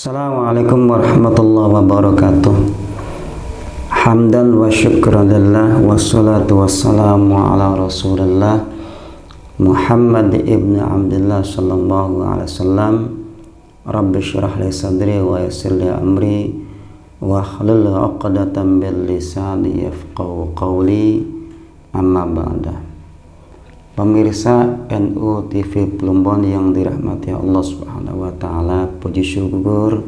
Assalamualaikum warahmatullahi wabarakatuh. Hamdan wa syukran lillah wassalatu wassalamu ala rasulillah Muhammad ibn Abdullah sallallahu alaihi wasallam. Rabbi syrah li sadri wa yassir li amri wa hlul 'uqdatam bil lisani yafqahu qawli. Amma ba'da. Pemirsa NU TV Plumbon yang dirahmati Allah Subhanahu wa taala, puji syukur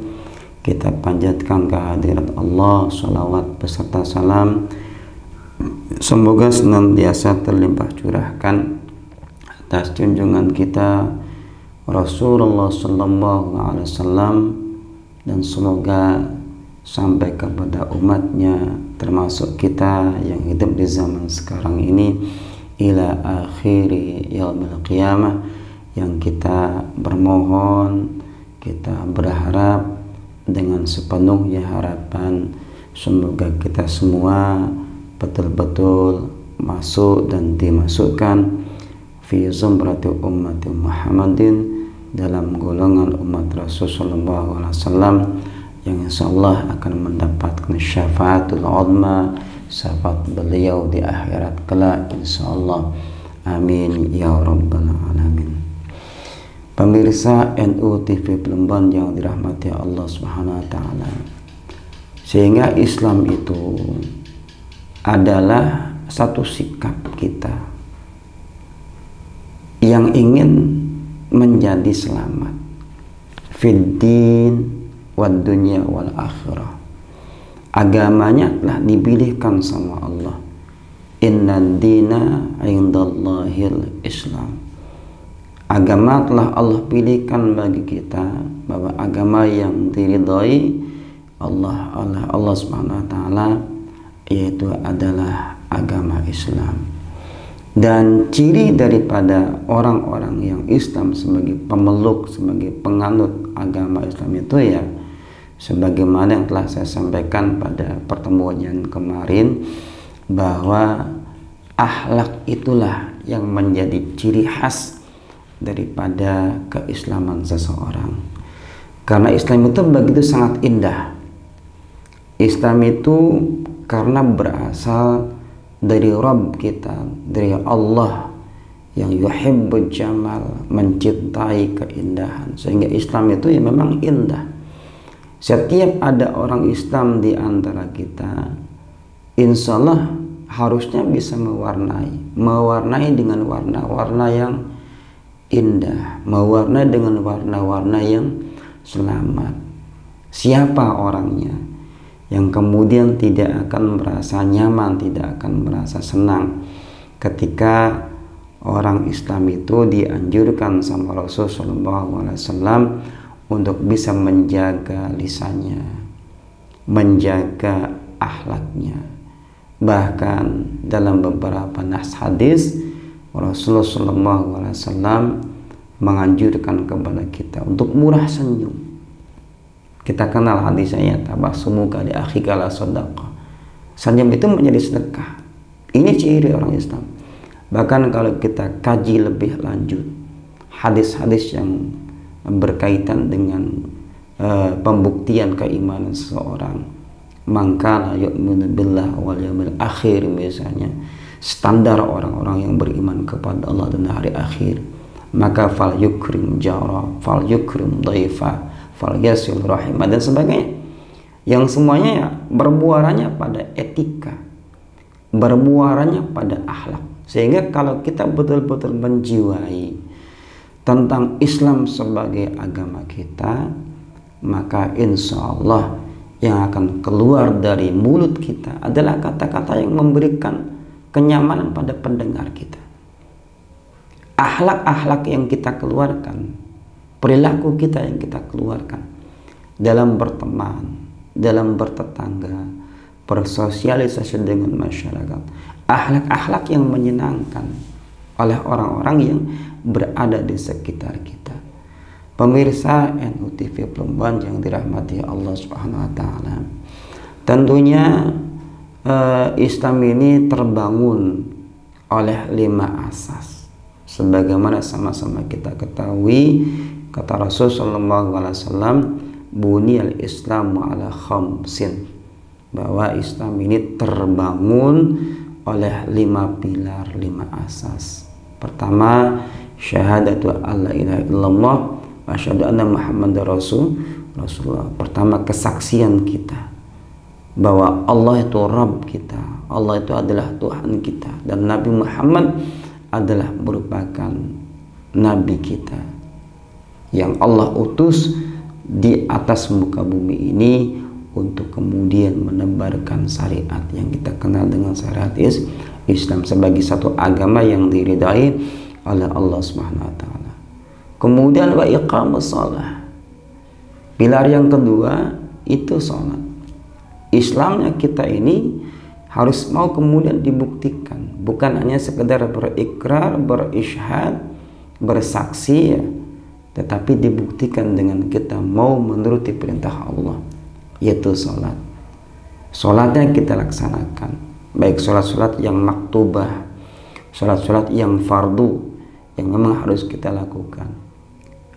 kita panjatkan kehadirat Allah, salawat beserta salam semoga senantiasa terlimpah curahkan atas junjungan kita Rasulullah sallallahu alaihi wasallam, dan semoga sampai kepada umatnya termasuk kita yang hidup di zaman sekarang ini ila akhiri yaumil qiyamah, yang kita bermohon, kita berharap dengan sepenuhnya harapan semoga kita semua betul-betul masuk dan dimasukkan fi zumrati ummati Muhammadin, dalam golongan umat Rasul sallallahu alaihi wasallam yang insyaallah akan mendapatkan syafaatul uzma, syafaat beliau di akhirat kelak insyaallah. Amin ya rabbal alamin. Pemirsa NU TV Plumbon yang dirahmati Allah Subhanahu wa taala, sehingga Islam itu adalah satu sikap kita yang ingin menjadi selamat fid din wad dunya wal akhirah. Agamanya telah dipilihkan sama Allah. Inna dina indallahil Islam. Agama telah Allah pilihkan bagi kita, bahwa agama yang diridhai oleh Allah Subhanahu wa taala yaitu adalah agama Islam. Dan ciri daripada orang-orang yang Islam sebagai pemeluk, sebagai penganut agama Islam itu ya sebagaimana yang telah saya sampaikan pada pertemuan yang kemarin, bahwa akhlak itulah yang menjadi ciri khas daripada keislaman seseorang. Karena Islam itu begitu sangat indah. Islam itu karena berasal dari Rabb kita, dari Allah yang yuhibbul jamal, mencintai keindahan, sehingga Islam itu ya memang indah. Setiap ada orang Islam di antara kita, insya Allah harusnya bisa mewarnai dengan warna-warna yang indah, mewarnai dengan warna-warna yang selamat. Siapa orangnya yang kemudian tidak akan merasa nyaman, tidak akan merasa senang ketika orang Islam itu dianjurkan sama Rasul sallallahu alaihi wasallam untuk bisa menjaga lisannya, menjaga akhlaknya. Bahkan dalam beberapa nas hadis Rasulullah SAW menganjurkan kepada kita untuk murah senyum. Kita kenal hadisnya, tabassumuka li akhika la sadaqah. Senyum itu menjadi sedekah. Ini ciri orang Islam. Bahkan kalau kita kaji lebih lanjut hadis-hadis yang berkaitan dengan pembuktian keimanan seseorang, maka la yu'minu billah wal yawmil akhir, misalnya standar orang-orang yang beriman kepada Allah dan hari akhir, maka fal yukrim jara, fal yukrim dhaifa, fal yasil rahimah, dan sebagainya, yang semuanya ya bermuaranya pada etika, bermuaranya pada akhlak. Sehingga kalau kita betul-betul menjiwai tentang Islam sebagai agama kita, maka insya Allah yang akan keluar dari mulut kita adalah kata-kata yang memberikan kenyamanan pada pendengar kita. Akhlak-akhlak yang kita keluarkan, perilaku kita yang kita keluarkan dalam berteman, dalam bertetangga, bersosialisasi dengan masyarakat, akhlak-akhlak yang menyenangkan oleh orang-orang yang berada di sekitar kita. Pemirsa NU TV Plumbon yang dirahmati Allah Subhanahu wa taala, tentunya Islam ini terbangun oleh 5 asas. Sebagaimana sama-sama kita ketahui, kata Rasul sallallahu alaihi wasallam, buniyal Islamu ala khamsin, bahwa Islam ini terbangun oleh 5 pilar, 5 asas. Pertama, syahadatu alla ilaha illallah wa asyhadu anna muhammadar rasulullah. Pertama, kesaksian kita bahwa Allah itu Rabb kita, Allah itu adalah Tuhan kita, dan Nabi Muhammad adalah merupakan Nabi kita yang Allah utus di atas muka bumi ini untuk kemudian menebarkan syariat yang kita kenal dengan syariat Islam sebagai satu agama yang diridai oleh Allah Subhanahu wa taala. Kemudian wa iqamus shalah. Pilar yang kedua itu salat. Islamnya kita ini harus mau kemudian dibuktikan, bukan hanya sekedar berikrar, berisyhad, bersaksi ya, tetapi dibuktikan dengan kita mau menuruti perintah Allah, yaitu sholat. Sholatnya kita laksanakan, baik sholat-sholat yang maktubah, sholat-sholat yang fardu, yang memang harus kita lakukan.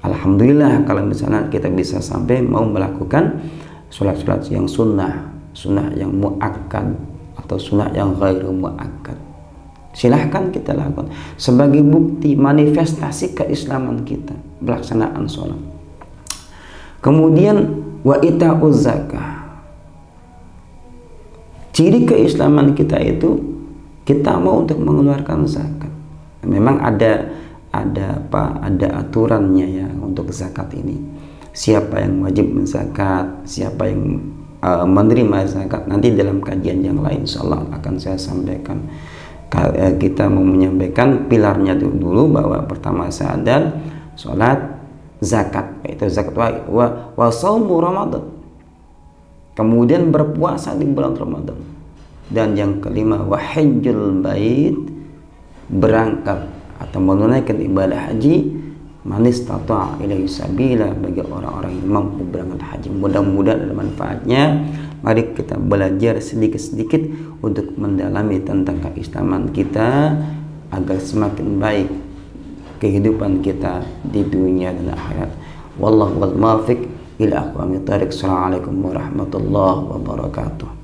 Alhamdulillah kalau misalnya kita bisa sampai mau melakukan sholat-sholat yang sunnah yang muakkad atau sunnah yang ghairu muakkad, silahkan kita lakukan sebagai bukti manifestasi keislaman kita, pelaksanaan sholat. Kemudian wa ita'uz zakah. Ciri keislaman kita itu kita mau untuk mengeluarkan zakat. Memang ada aturannya ya untuk zakat ini. Siapa yang wajib menzakat, siapa yang menerima zakat, nanti dalam kajian yang lain insyaallah akan saya sampaikan. Kita mau menyampaikan pilarnya dulu, bahwa pertama syahadat, sholat, zakat, yaitu zakat wa shaumu Ramadan, kemudian berpuasa di bulan Ramadan, dan yang kelima wa hajjul bait, berangkat atau menunaikan ibadah haji, man istata'a ilaihi sabila, bagi orang-orang yang mampu berangkat haji. Mudah-mudahan ada manfaatnya. Mari kita belajar sedikit-sedikit untuk mendalami tentang keislaman kita agar semakin baik kehidupan kita di dunia dan akhirat. Wallahu wal muwaffiq ila aqwamit thariq. Assalamualaikum warahmatullahi wabarakatuh.